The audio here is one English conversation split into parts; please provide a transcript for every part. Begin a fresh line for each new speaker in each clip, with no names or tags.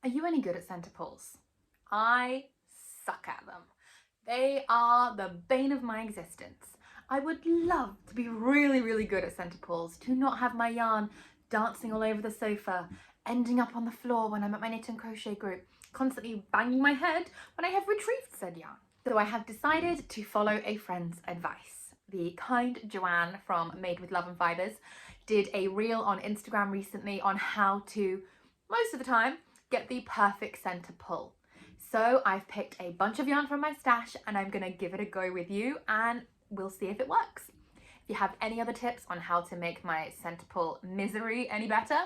Are you any good at centre pulls? I suck at them. They are the bane of my existence. I would love to be really good at centre pulls, to not have my yarn dancing all over the sofa, ending up on the floor when I'm at my knit and crochet group, constantly banging my head when I have retrieved said yarn. So I have decided to follow a friend's advice. The kind Joanne from Made with Love and Fibres did a reel on Instagram recently on how to, most of the time, get the perfect centre pull. So I've picked a bunch of yarn from my stash and I'm gonna give it a go with you and we'll see if it works. If you have any other tips on how to make my centre pull misery any better,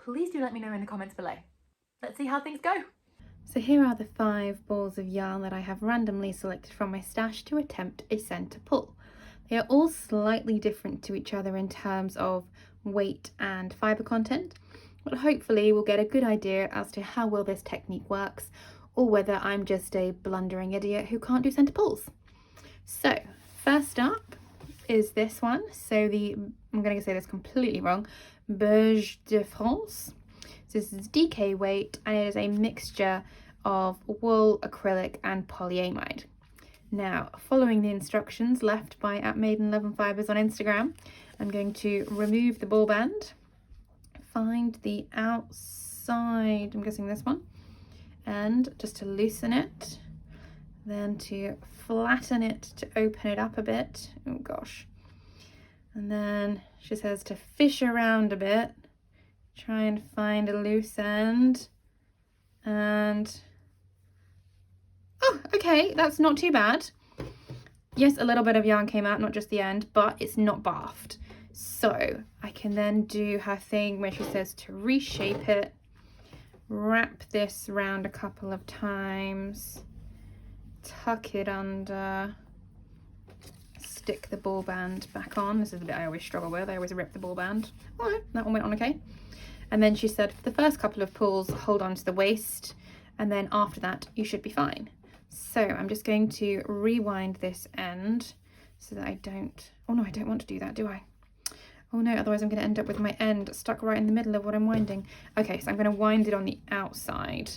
please do let me know in the comments below. Let's see how things go. So here are the 5 balls of yarn that I have randomly selected from my stash to attempt a centre pull. They are all slightly different to each other in terms of weight and fibre content, but hopefully we'll get a good idea as to how well this technique works, or whether I'm just a blundering idiot who can't do centre pulls. So first up is this one. So I'm going to say this completely wrong, Beige de France. So this is DK weight and it is a mixture of wool, acrylic and polyamide. Now, following the instructions left by @Maidenloveandfibres on Instagram, I'm going to remove the ball band, find the outside, I'm guessing this one, and just to loosen it, then to flatten it to open it up a bit. Oh gosh. And then she says to fish around a bit, try and find a loose end, and oh, okay, that's not too bad. Yes, a little bit of yarn came out, not just the end, but it's not baffed. So I can then do her thing where she says to reshape it, wrap this round a couple of times, tuck it under, stick the ball band back on. This is the bit I always struggle with. I always rip the ball band. Oh, that one went on okay. And then she said for the first couple of pulls, hold on to the waist, and then after that you should be fine. So I'm just going to rewind this end so that I don't, oh no, I don't want to do that, do I? Oh no, otherwise I'm going to end up with my end stuck right in the middle of what I'm winding. Okay, so I'm going to wind it on the outside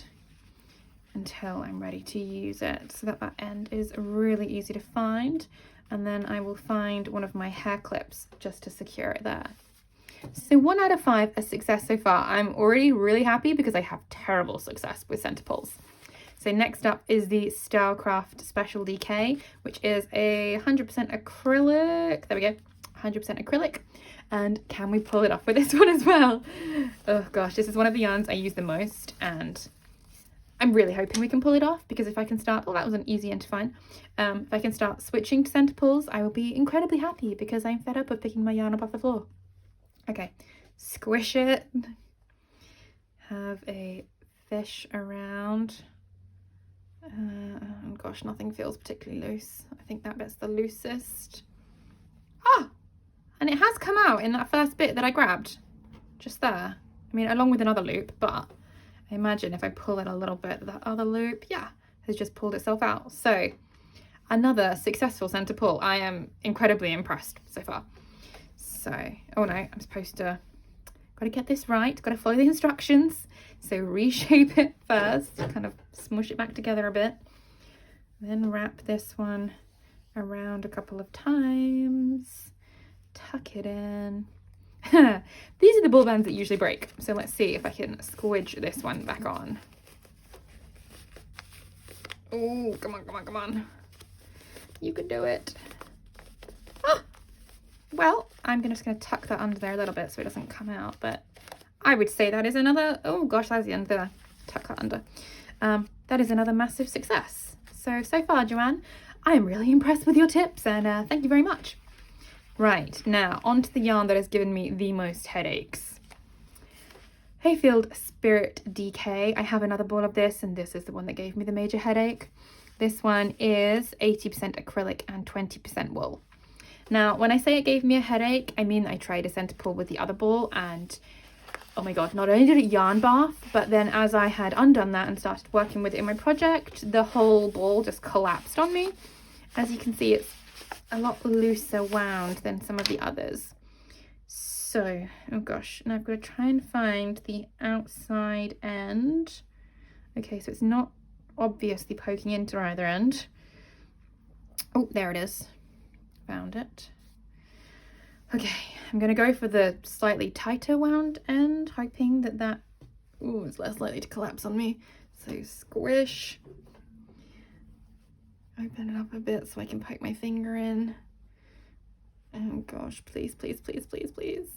until I'm ready to use it, so that end is really easy to find. And then I will find one of my hair clips just to secure it there. So 1 out of 5 a success so far. I'm already really happy because I have terrible success with centre pulls. So next up is the Stylecraft Special DK, which is a 100% acrylic. There we go, 100% acrylic. And can we pull it off with this one as well? Oh gosh, this is one of the yarns I use the most, and I'm really hoping we can pull it off, because if I can start, oh, that was an easy end to find. If I can start switching to centre pulls, I will be incredibly happy, because I'm fed up of picking my yarn up off the floor. Okay, squish it, have a fish around. Oh gosh, nothing feels particularly loose. I think that bit's the loosest. Ah, and it has come out in that first bit that I grabbed, just there. I mean, along with another loop, but I imagine if I pull it a little bit, that other loop, yeah, has just pulled itself out. So another successful centre pull. I am incredibly impressed so far. So, oh no, I'm supposed to, gotta get this right, gotta follow the instructions. So reshape it first, kind of smush it back together a bit, then wrap this one around a couple of times, tuck it in. These are the ball bands that usually break, so let's see if I can squidge this one back on. Oh, come on, come on, come on. You can do it. Ah! Well, I'm just going to tuck that under there a little bit so it doesn't come out, but I would say that is another, oh gosh, that's the end there. Tuck that under. That is another massive success. So far, Joanne, I am really impressed with your tips, and thank you very much. Right, now onto the yarn that has given me the most headaches. Hayfield Spirit DK. I have another ball of this, and this is the one that gave me the major headache. This one is 80% acrylic and 20% wool. Now, when I say it gave me a headache, I mean I tried a centre pull with the other ball, and oh my god, not only did it yarn bath, but then as I had undone that and started working with it in my project, the whole ball just collapsed on me. As you can see, it's a lot looser wound than some of the others. So, oh gosh, now I've got to try and find the outside end Okay, so it's not obviously poking into either end. Oh, there it is. Found it. Okay, I'm going to go for the slightly tighter wound end, hoping that that is less likely to collapse on me. So squish. Open it up a bit so I can poke my finger in. Oh gosh, please, please, please, please, please.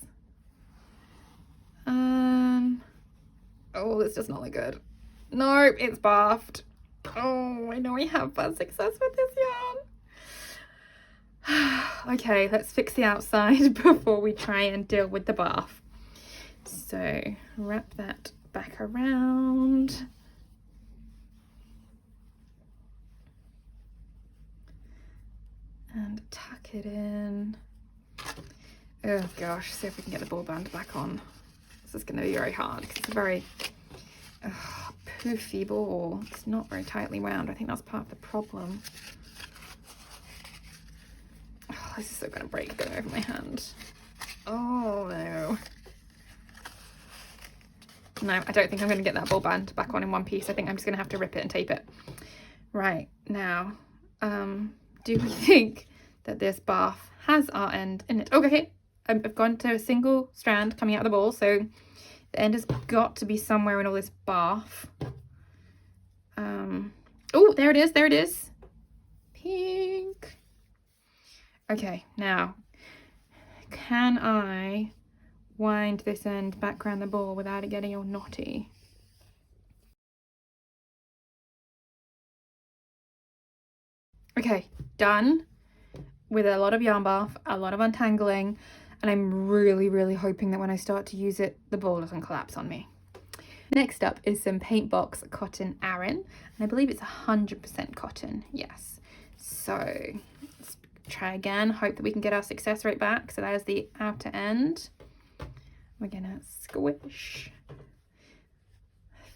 Oh, this does not look good. No, it's baffed. Oh, I know I have bad success with this yarn. Okay, let's fix the outside before we try and deal with the bath. So wrap that back around. And tuck it in. Oh gosh, see if we can get the ball band back on. This is going to be very hard because it's a very poofy ball. It's not very tightly wound. I think that's part of the problem. Oh, this is so going to break going over my hand. Oh no. No, I don't think I'm going to get that ball band back on in one piece. I think I'm just going to have to rip it and tape it. Right, now, do we think that this bath has our end in it? Okay, I've gone to a single strand coming out of the ball, so the end has got to be somewhere in all this bath. Oh, there it is, there it is. Pink. Okay, now, can I wind this end back around the ball without it getting all knotty? Okay, done with a lot of yarn bath, a lot of untangling, and I'm really, really hoping that when I start to use it, the ball doesn't collapse on me. Next up is some Paint Box Cotton Aran, and I believe it's 100% cotton, yes. So let's try again, hope that we can get our success rate back. So there's the outer end. We're gonna squish,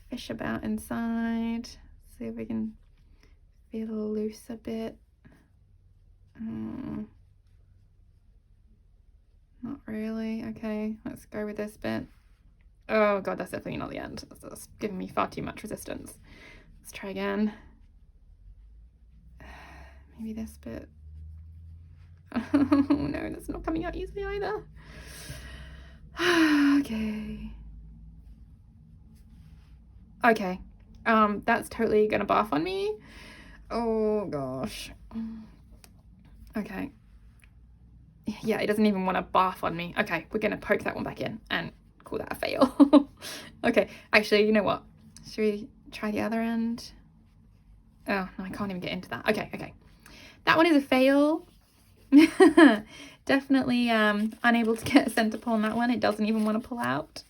fish about inside, see if we can feel loose a bit. Not really. Okay, let's go with this bit. Oh god, that's definitely not the end. That's giving me far too much resistance. Let's try again. Maybe this bit. Oh no, that's not coming out easily either. Okay. Okay. That's totally gonna barf on me. Oh gosh. Okay. Yeah, it doesn't even want to barf on me. Okay, we're gonna poke that one back in and call that a fail. Okay, actually, you know what? Should we try the other end? Oh, no, I can't even get into that. Okay. That one is a fail. Definitely unable to get a center pull on that one. It doesn't even want to pull out.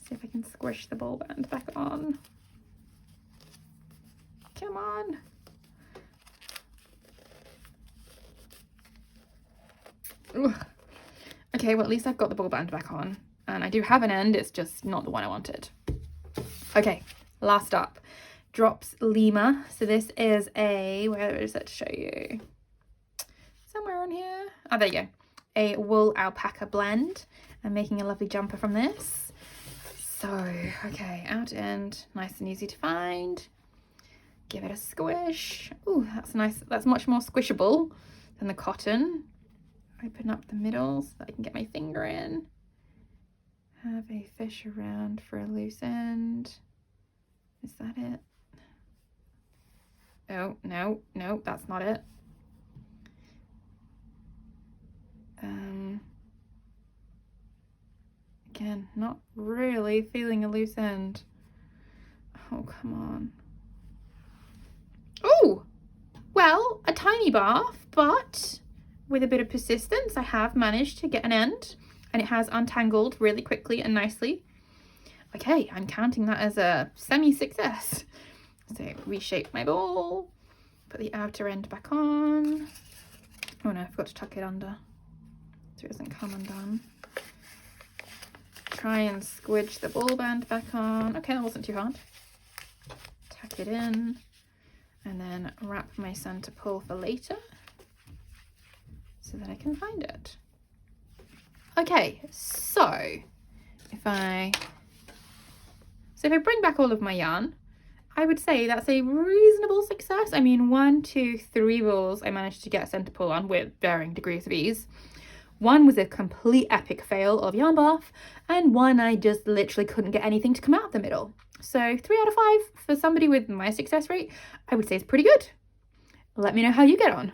See if I can squish the ball band back on. Come on. Ugh. Okay, well at least I've got the ball band back on, and I do have an end, it's just not the one I wanted. Okay, last up, Drops Lima. So this is a, where is it to show you? Somewhere on here. Oh, there you go. A wool alpaca blend. I'm making a lovely jumper from this. So, okay, out end, nice and easy to find. Give it a squish. Ooh, that's nice. That's much more squishable than the cotton. Open up the middle so that I can get my finger in. Have a fish around for a loose end. Is that it? Oh, no, that's not it. Again, not really feeling a loose end. Oh, come on. Oh, well, a tiny bath, but with a bit of persistence, I have managed to get an end, and it has untangled really quickly and nicely. Okay, I'm counting that as a semi-success. So reshape my ball, put the outer end back on. Oh no, I forgot to tuck it under so it doesn't come undone. Try and squidge the ball band back on. Okay, that wasn't too hard. Tuck it in, and then wrap my center pull for later so that I can find it. Okay, so So if I bring back all of my yarn, I would say that's a reasonable success. I mean, 1, 2, 3 rolls I managed to get centre pull on with varying degrees of ease. One was a complete epic fail of yarn bath, and one I just literally couldn't get anything to come out of the middle. So 3 out of 5 for somebody with my success rate, I would say is pretty good. Let me know how you get on.